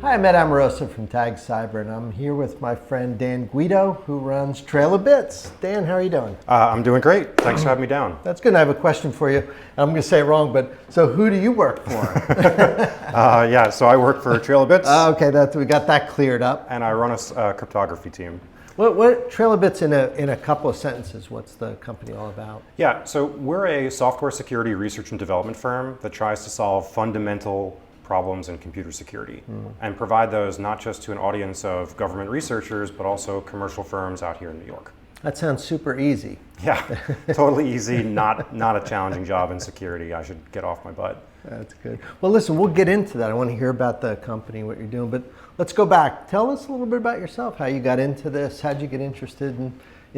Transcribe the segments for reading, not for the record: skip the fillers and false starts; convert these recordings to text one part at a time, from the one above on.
Hi, I'm Ed Amoroso from Tag Cyber, and I'm here with my friend Dan Guido, who runs Trail of Bits. Dan, how are you doing? I'm doing great. Thanks for having me down. That's good. I have a question for you. I'm going to say it wrong, but so who do you work for? So I work for Trail of Bits. Okay, we got that cleared up. And I run a cryptography team. What Trail of Bits in a couple of sentences? What's the company all about? Yeah, so we're a software security research and development firm that tries to solve fundamental problems in computer security and provide those not just to an audience of government researchers, but also commercial firms out here in New York. That sounds super easy. Yeah, totally easy, not a challenging job in security. I should get off my butt. That's good. Well, listen, we'll get into that. I want to hear about the company, what you're doing, but let's go back. Tell us a little bit about yourself, how you got into this, how'd you get interested in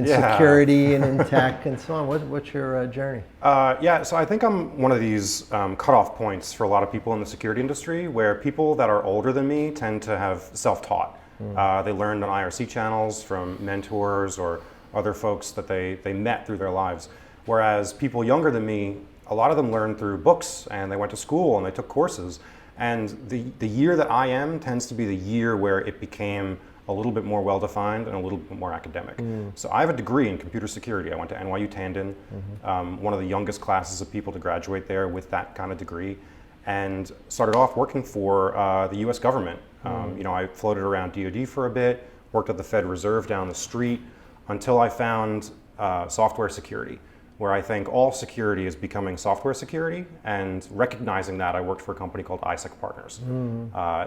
security and in tech and so on. What's your journey? So I think I'm one of these cutoff points for a lot of people in the security industry where people that are older than me tend to have self-taught. They learned on IRC channels from mentors or other folks that they met through their lives. Whereas people younger than me, a lot of them learned through books and they went to school and they took courses. And the year that I am tends to be the year where it became a little bit more well-defined and a little bit more academic. So I have a degree in computer security. I went to NYU Tandon, one of the youngest classes of people to graduate there with that kind of degree, and started off working for the US government. I floated around DoD for a bit, worked at the Fed Reserve down the street until I found software security, where I think all security is becoming software security, and recognizing that, I worked for a company called ISEC Partners.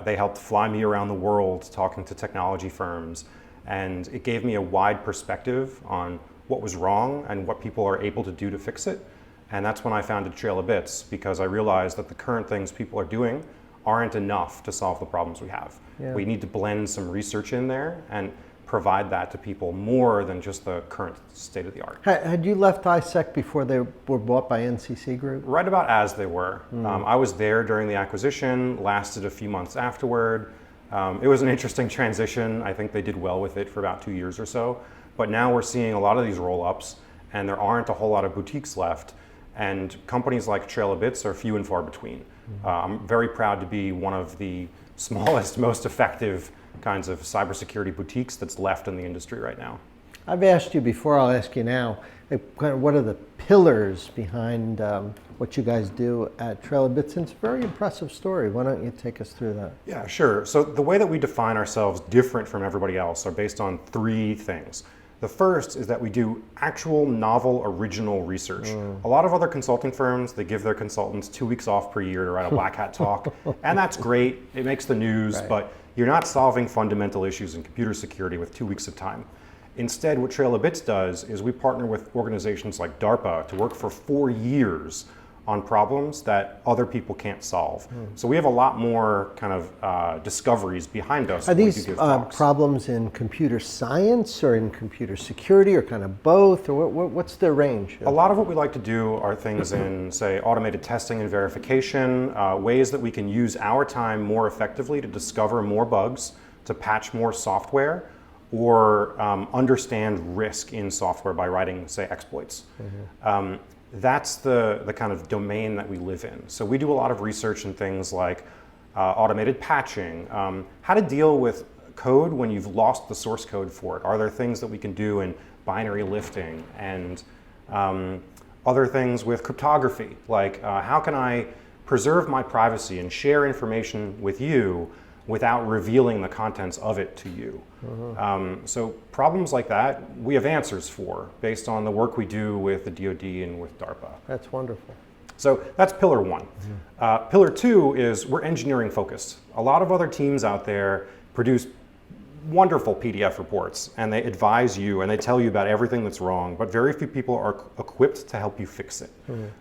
They helped fly me around the world talking to technology firms, and it gave me a wide perspective on what was wrong and what people are able to do to fix it. And that's when I founded Trail of Bits, because I realized that the current things people are doing aren't enough to solve the problems we have. Yeah. We need to blend some research in there and provide that to people more than just the current state of the art. Had you left ISEC before they were bought by NCC Group? Right about as they were. I was there during the acquisition, lasted a few months afterward. It was an interesting transition. I think they did well with it for about 2 years or so. But now we're seeing a lot of these roll-ups, and there aren't a whole lot of boutiques left. And companies like Trail of Bits are few and far between. I'm very proud to be one of the smallest, most effective kinds of cybersecurity boutiques that's left in the industry right now. I've asked you before, I'll ask you now, what are the pillars behind what you guys do at Trail of Bits? It's a very impressive story. Why don't you take us through that? Yeah, sure. So the way that we define ourselves different from everybody else are based on 3 things. The first is that we do actual novel original research. A lot of other consulting firms, they give their consultants 2 weeks off per year to write a black hat talk, and that's great. It makes the news, but you're not solving fundamental issues in computer security with 2 weeks of time. Instead, what Trail of Bits does is we partner with organizations like DARPA to work for 4 years on problems that other people can't solve. So we have a lot more kind of discoveries behind us. Are these problems in computer science or in computer security or kind of both? Or what's the range? A lot of what we like to do are things in, say, automated testing and verification, ways that we can use our time more effectively to discover more bugs, to patch more software, or understand risk in software by writing, say, exploits. That's the kind of domain that we live in. So we do a lot of research in things like automated patching, how to deal with code when you've lost the source code for it. Are there things that we can do in binary lifting, and other things with cryptography, like how can I preserve my privacy and share information with you without revealing the contents of it to you. So problems like that, we have answers for based on the work we do with the DoD and with DARPA. That's wonderful. So that's pillar 1. Pillar 2 is we're engineering focused. A lot of other teams out there produce wonderful PDF reports, and they advise you and they tell you about everything that's wrong, but very few people are equipped to help you fix it.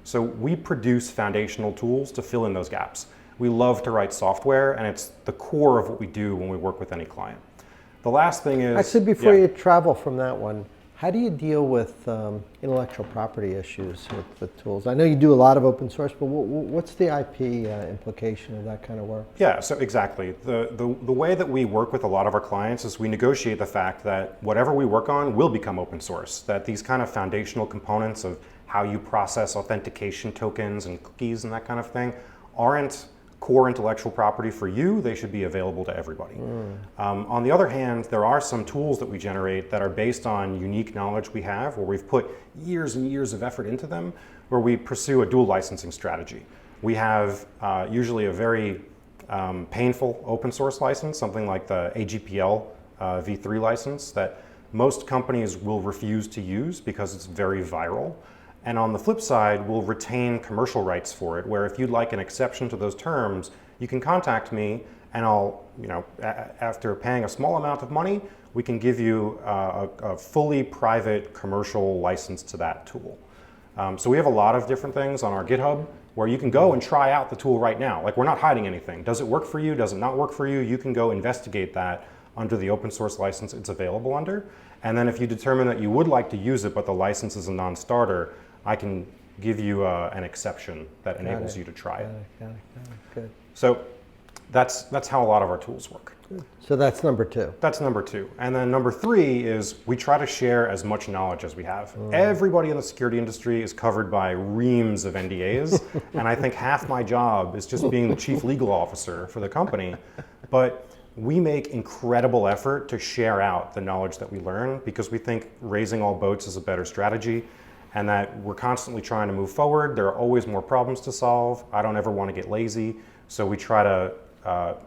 So we produce foundational tools to fill in those gaps. We love to write software, and it's the core of what we do when we work with any client. The last thing is... Actually, before you travel from that one, how do you deal with intellectual property issues with tools? I know you do a lot of open source, but what's the IP implication of that kind of work? Yeah, so exactly. The way that we work with a lot of our clients is we negotiate the fact that whatever we work on will become open source, that these kind of foundational components of how you process authentication tokens and cookies and that kind of thing aren't core intellectual property for you, they should be available to everybody. On the other hand, there are some tools that we generate that are based on unique knowledge we have, where we've put years and years of effort into them, where we pursue a dual licensing strategy. We have usually a very painful open source license, something like the AGPL v3 license that most companies will refuse to use because it's very viral. And on the flip side, we'll retain commercial rights for it, where if you'd like an exception to those terms, you can contact me and I'll, after paying a small amount of money, we can give you a fully private commercial license to that tool. So we have a lot of different things on our GitHub where you can go and try out the tool right now. Like, we're not hiding anything. Does it work for you? Does it not work for you? You can go investigate that under the open source license it's available under. And then if you determine that you would like to use it, but the license is a non-starter, I can give you an exception that enables you to try it. Got it. Good. So that's how a lot of our tools work. So that's number 2. That's number 2. And then number 3 is we try to share as much knowledge as we have. Everybody in the security industry is covered by reams of NDAs, and I think half my job is just being the chief legal officer for the company. But we make incredible effort to share out the knowledge that we learn because we think raising all boats is a better strategy, and that we're constantly trying to move forward. There are always more problems to solve. I don't ever want to get lazy, so we try to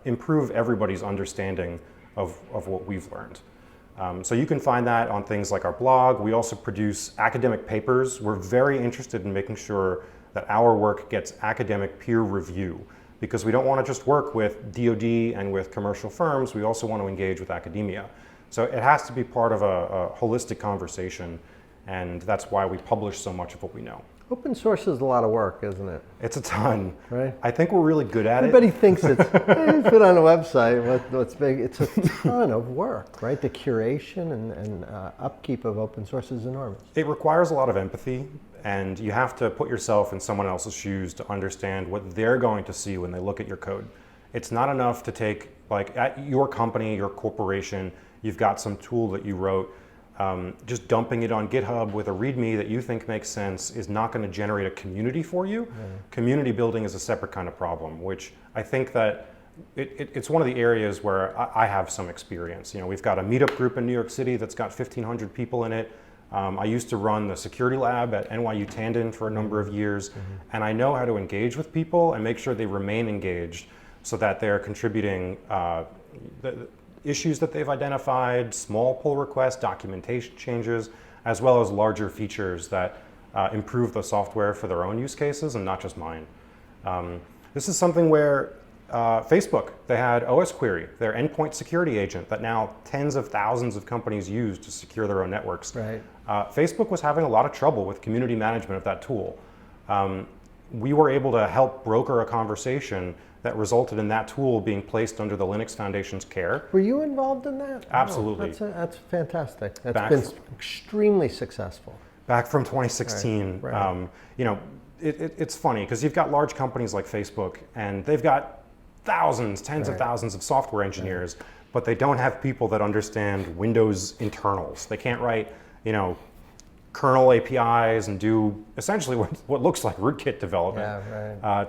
improve everybody's understanding of what we've learned. So you can find that on things like our blog. We also produce academic papers. We're very interested in making sure that our work gets academic peer review, because we don't want to just work with DoD and with commercial firms. We also want to engage with academia. So it has to be part of a holistic conversation, and that's why we publish so much of what we know. Open source is a lot of work, isn't it? It's a ton. Right. I think we're really good at Everybody it. thinks it's put on a website, what's big. It's a ton of work, right? The curation and upkeep of open source is enormous. It requires a lot of empathy, and you have to put yourself in someone else's shoes to understand what they're going to see when they look at your code. It's not enough to take, like, at your company, your corporation, you've got some tool that you wrote. Just dumping it on GitHub with a README that you think makes sense is not going to generate a community for you. Community building is a separate kind of problem, which I think that it's one of the areas where I have some experience. We've got a meetup group in New York City that's got 1,500 people in it. I used to run the security lab at NYU Tandon for a number of years, and I know how to engage with people and make sure they remain engaged so that they're contributing the issues that they've identified, small pull requests, documentation changes, as well as larger features that improve the software for their own use cases and not just mine. This is something where Facebook, they had OS Query, their endpoint security agent that now tens of thousands of companies use to secure their own networks. Right. Facebook was having a lot of trouble with community management of that tool. We were able to help broker a conversation that resulted in that tool being placed under the Linux Foundation's care. Were you involved in that? Absolutely. Oh, that's fantastic. That's Back been extremely successful. Back from 2016. Right. It's funny because you've got large companies like Facebook, and they've got thousands, tens of thousands of software engineers, but they don't have people that understand Windows internals. They can't write, kernel APIs and do essentially what looks like rootkit development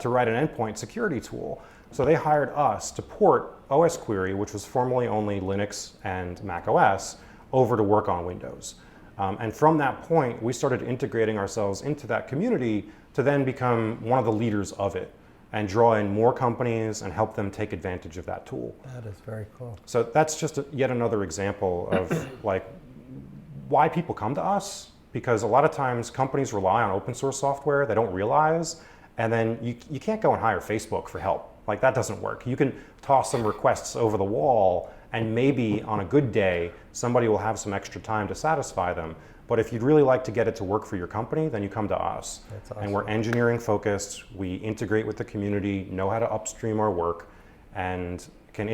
to write an endpoint security tool. So they hired us to port OS Query, which was formerly only Linux and Mac OS, over to work on Windows. And from that point, we started integrating ourselves into that community to then become one of the leaders of it and draw in more companies and help them take advantage of that tool. That is very cool. So that's just yet another example of why people come to us. Because a lot of times companies rely on open source software they don't realize, and then you can't go and hire Facebook for help. Like, that doesn't work. You can toss some requests over the wall, and maybe on a good day, somebody will have some extra time to satisfy them. But if you'd really like to get it to work for your company, then you come to us. That's awesome. And we're engineering focused. We integrate with the community, know how to upstream our work, and can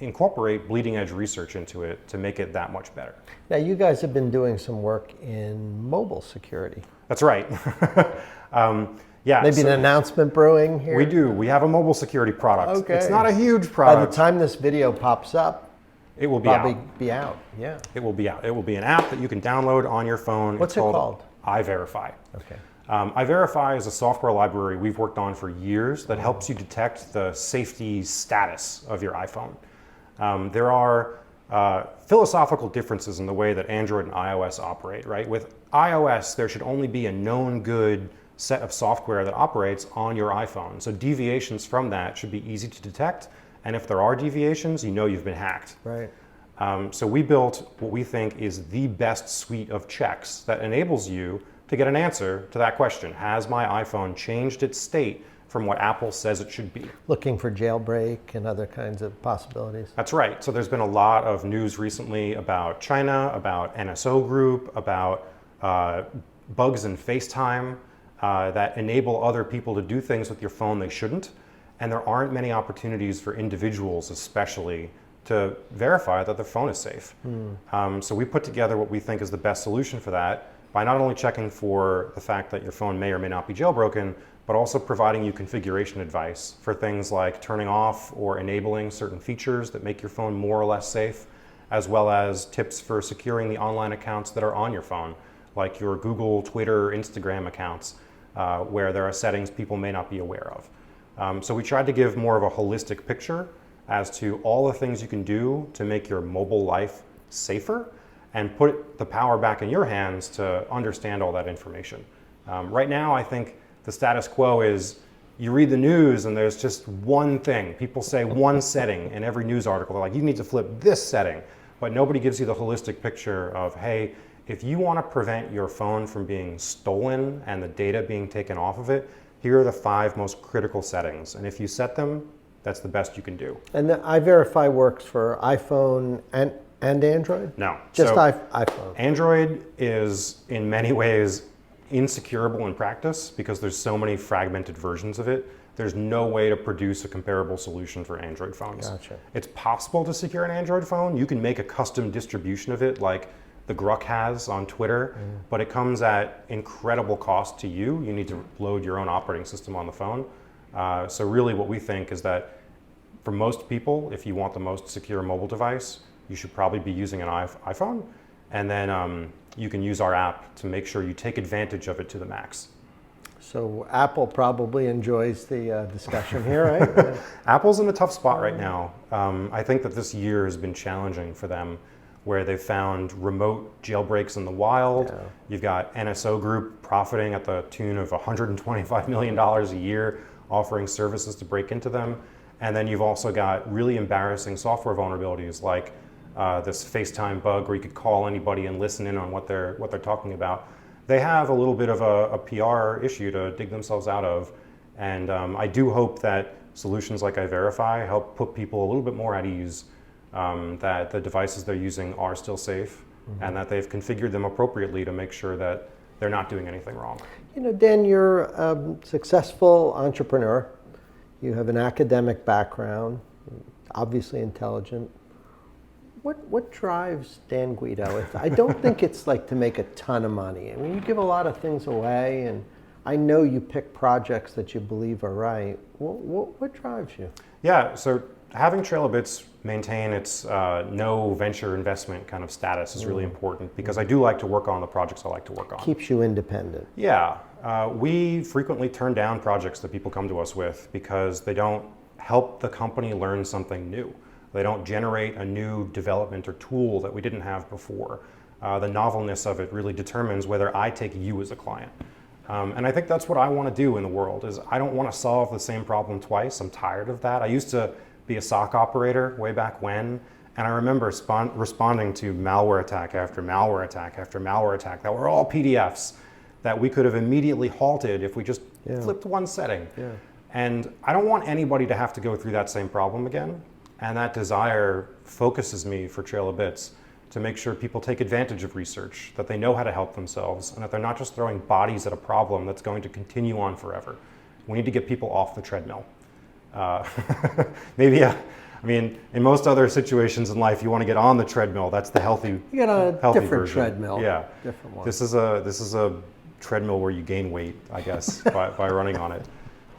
incorporate bleeding edge research into it to make it that much better. Now, you guys have been doing some work in mobile security. That's right. Maybe an announcement brewing here? We do. We have a mobile security product. Okay. It's not a huge By product. the time this video pops up, it will be probably out. be out. Yeah. It will be out. It will be an app that you can download on your phone. What's It's it called? iVerify. Okay. iVerify is a software library we've worked on for years that helps you detect the safety status of your iPhone. There are philosophical differences in the way that Android and iOS operate, right? With iOS, there should only be a known good set of software that operates on your iPhone. So deviations from that should be easy to detect. And if there are deviations, you know you've been hacked. Right. So we built what we think is the best suite of checks that enables you to get an answer to that question. Has my iPhone changed its state from what Apple says it should be? Looking for jailbreak and other kinds of possibilities. That's right. So there's been a lot of news recently about China, about NSO Group, about bugs in FaceTime that enable other people to do things with your phone they shouldn't. And there aren't many opportunities for individuals especially to verify that their phone is safe. So we put together what we think is the best solution for that by not only checking for the fact that your phone may or may not be jailbroken, but also providing you configuration advice for things like turning off or enabling certain features that make your phone more or less safe, as well as tips for securing the online accounts that are on your phone, like your Google, Twitter, Instagram accounts, where there are settings people may not be aware of. So we tried to give more of a holistic picture as to all the things you can do to make your mobile life safer and put the power back in your hands to understand all that information. Right now, I think the status quo is you read the news and there's just one thing. People say one setting in every news article. They're like, you need to flip this setting. But nobody gives you the holistic picture of, hey, if you want to prevent your phone from being stolen and the data being taken off of it, here are the 5 most critical settings. And if you set them, that's the best you can do. And the iVerify works for iPhone and Android? No. Just So iPhone. Android is in many ways insecurable in practice because there's so many fragmented versions of it. There's no way to produce a comparable solution for Android phones. Gotcha. It's possible to secure an Android phone. You can make a custom distribution of it like the Gruck has on Twitter, but it comes at incredible cost to you. You need to load your own operating system on the phone. So really what we think is that for most people, if you want the most secure mobile device, you should probably be using an iPhone. And then you can use our app to make sure you take advantage of it to the max. So Apple probably enjoys the discussion here, right? Apple's in a tough spot right now. I think that this year has been challenging for them, where they've found remote jailbreaks in the wild. Yeah. You've got NSO Group profiting at the tune of $125 million a year, offering services to break into them. And then you've also got really embarrassing software vulnerabilities like this FaceTime bug where you could call anybody and listen in on what they're talking about. They have a little bit of a PR issue to dig themselves out of. And I do hope that solutions like iVerify help put people a little bit more at ease, that the devices they're using are still safe and that they've configured them appropriately to make sure that they're not doing anything wrong. You know, Dan, you're a successful entrepreneur. You have an academic background, obviously intelligent. What drives Dan Guido? I don't think it's like to make a ton of money. I mean, you give a lot of things away, and I know you pick projects that you believe are right. What drives you? Yeah, so having Trail of Bits maintain its no venture investment kind of status is really important because I do like to work on the projects I like to work on. Keeps you independent. Yeah, we frequently turn down projects that people come to us with because they don't help the company learn something new. They don't generate a new development or tool that we didn't have before. The novelness of it really determines whether I take you as a client. And I think that's what I want to do in the world is I don't want to solve the same problem twice. I'm tired of that. I used to be a SOC operator way back when, and I remember responding to malware attack after malware attack after malware attack that were all PDFs that we could have immediately halted if we just flipped one setting. Yeah. And I don't want anybody to have to go through that same problem again. And that desire focuses me for Trail of Bits to make sure people take advantage of research, that they know how to help themselves, and that they're not just throwing bodies at a problem that's going to continue on forever. We need to get people off the treadmill. I mean, in most other situations in life, you want to get on the treadmill. That's the healthy, You got a healthy different version. treadmill. Yeah, Different one. this is a treadmill where you gain weight, I guess, by running on it.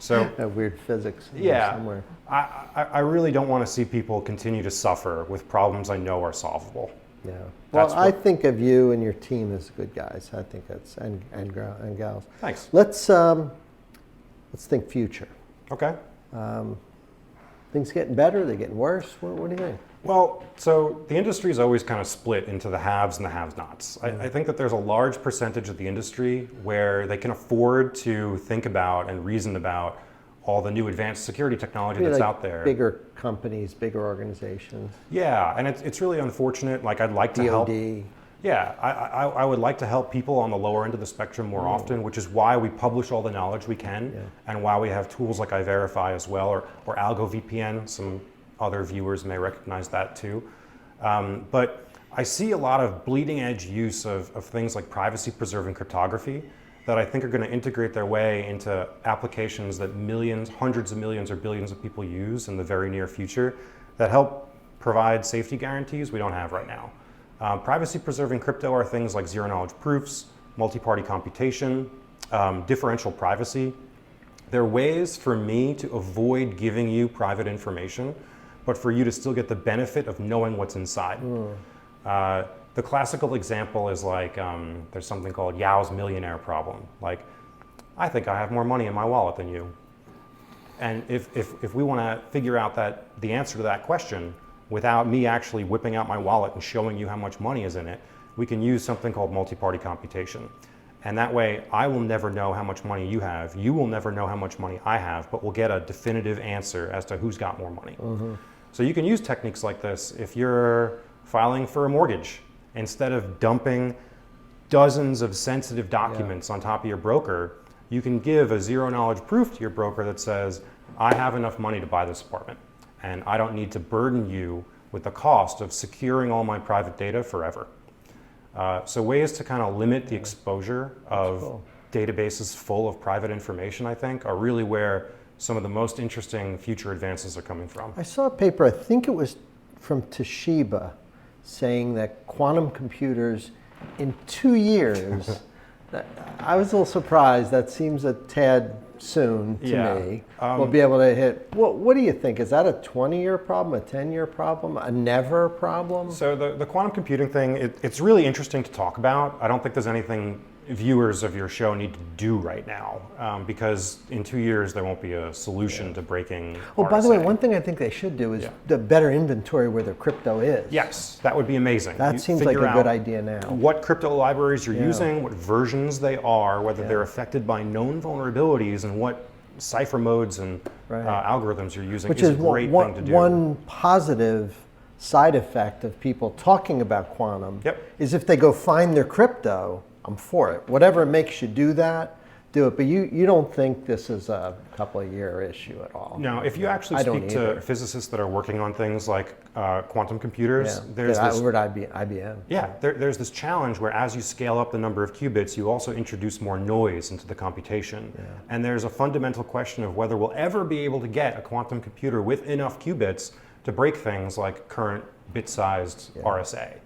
So That weird physics in there yeah, somewhere. I really don't want to see people continue to suffer with problems I know are solvable. Yeah. Well, That's I what- think of you and your team as good guys. I think that's and gals. Thanks. Let's think future. Okay. Things getting better? They getting worse? What do you think? Well, so the industry is always kind of split into the haves and the have-nots. I think that there's a large percentage of the industry where they can afford to think about and reason about all the new advanced security technology that's Like out there. Bigger companies, bigger organizations, Yeah, and it's really unfortunate. Like I'd like to help. DoD. Yeah, I would like to help people on the lower end of the spectrum more often, which is why we publish all the knowledge we can, and why we have tools like iVerify as well, or Algo VPN. Some other viewers may recognize that too. But I see a lot of bleeding edge use of things like privacy preserving cryptography that I think are going to integrate their way into applications that millions, hundreds of millions, or billions of people use in the very near future that help provide safety guarantees we don't have right now. Privacy preserving crypto are things like zero knowledge proofs, multi-party computation, differential privacy. They're ways for me to avoid giving you private information, but for you to still get the benefit of knowing what's inside. The classical example is like, there's something called Yao's millionaire problem. Like, I think I have more money in my wallet than you. And if we want to figure out the answer to that question without me actually whipping out my wallet and showing you how much money is in it, we can use something called multi-party computation. And that way, I will never know how much money you have. You will never know how much money I have, but we'll get a definitive answer as to who's got more money. So you can use techniques like this if you're filing for a mortgage. Instead of dumping dozens of sensitive documents on top of your broker, you can give a zero knowledge proof to your broker that says, I have enough money to buy this apartment, and I don't need to burden you with the cost of securing all my private data forever. So ways to kind of limit the exposure of databases full of private information, I think, are really where some of the most interesting future advances are coming from. I saw a paper, I think it was from Toshiba, saying that quantum computers in 2 years, I was a little surprised. That seems a tad soon to me. We'll be able to hit, what do you think? Is that a 20-year problem, a 10-year problem, a never problem? So the quantum computing thing, it's really interesting to talk about. I don't think there's anything viewers of your show need to do right now, because in 2 years there won't be a solution to breaking Well, by the way, RSA. one thing I think they should do is the better inventory where their crypto is. Yes, that would be amazing. That seems like a good idea now. What crypto libraries you're using, what versions they are, whether they're affected by known vulnerabilities, and what cipher modes and algorithms you're using, Which is is a great thing to do. one positive side effect of people talking about quantum is if they go find their crypto, I'm for it. Whatever makes you do that, do it. But you don't think this is a couple of year issue at all? No, if you actually speak to physicists that are working on things like quantum computers, there's this, over at IBM. Yeah, there's this challenge where as you scale up the number of qubits, you also introduce more noise into the computation. And there's a fundamental question of whether we'll ever be able to get a quantum computer with enough qubits to break things like current bit-sized RSA.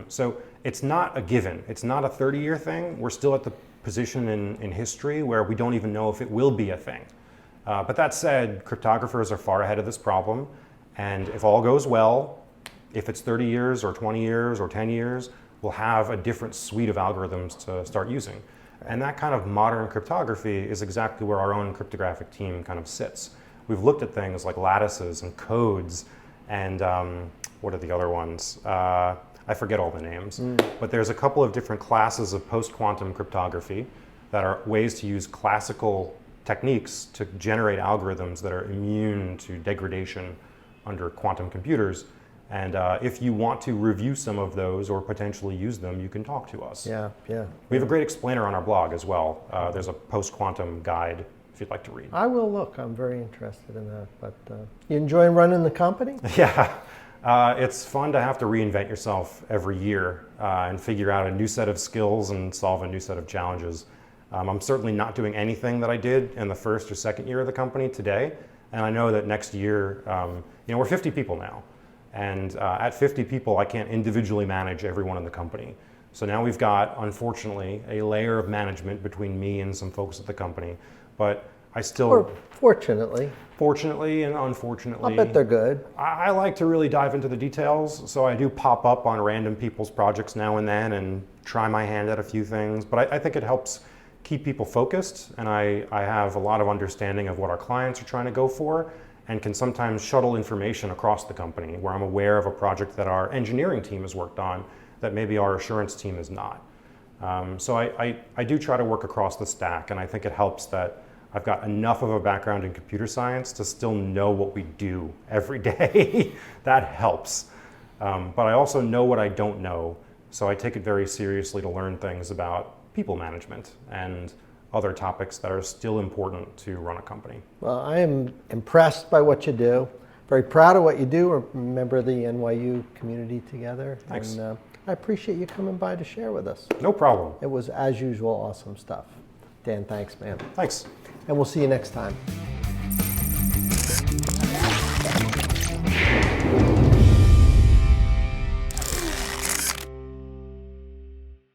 So it's not a given. It's not a 30-year thing. We're still at the position in history where we don't even know if it will be a thing. But that said, cryptographers are far ahead of this problem. And if all goes well, if it's 30 years or 20 years or 10 years, we'll have a different suite of algorithms to start using. And that kind of modern cryptography is exactly where our own cryptographic team kind of sits. We've looked at things like lattices and codes and what are the other ones? I forget all the names, but there's a couple of different classes of post-quantum cryptography that are ways to use classical techniques to generate algorithms that are immune to degradation under quantum computers. And if you want to review some of those or potentially use them, you can talk to us. We have a great explainer on our blog as well. There's a post-quantum guide if you'd like to read. I will look. I'm very interested in that. But you enjoy running the company? Yeah. It's fun to have to reinvent yourself every year and figure out a new set of skills and solve a new set of challenges. I'm certainly not doing anything that I did in the first or second year of the company today. And I know that next year, we're 50 people now. And at 50 people, I can't individually manage everyone in the company. So now we've got, unfortunately, a layer of management between me and some folks at the company. But I still, Or fortunately, fortunately and unfortunately, I bet they're good. I like to really dive into the details, so I do pop up on random people's projects now and then and try my hand at a few things, but I think it helps keep people focused, and I have a lot of understanding of what our clients are trying to go for, and can sometimes shuttle information across the company where I'm aware of a project that our engineering team has worked on that maybe our assurance team is not. So I do try to work across the stack, and I think it helps that I've got enough of a background in computer science to still know what we do every day. That helps. But I also know what I don't know, so I take it very seriously to learn things about people management and other topics that are still important to run a company. Well, I am impressed by what you do. Very proud of what you do. We're a member of the NYU community together. Thanks. And I appreciate you coming by to share with us. No problem. It was, as usual, awesome stuff. Dan, thanks, man. Thanks. And we'll see you next time.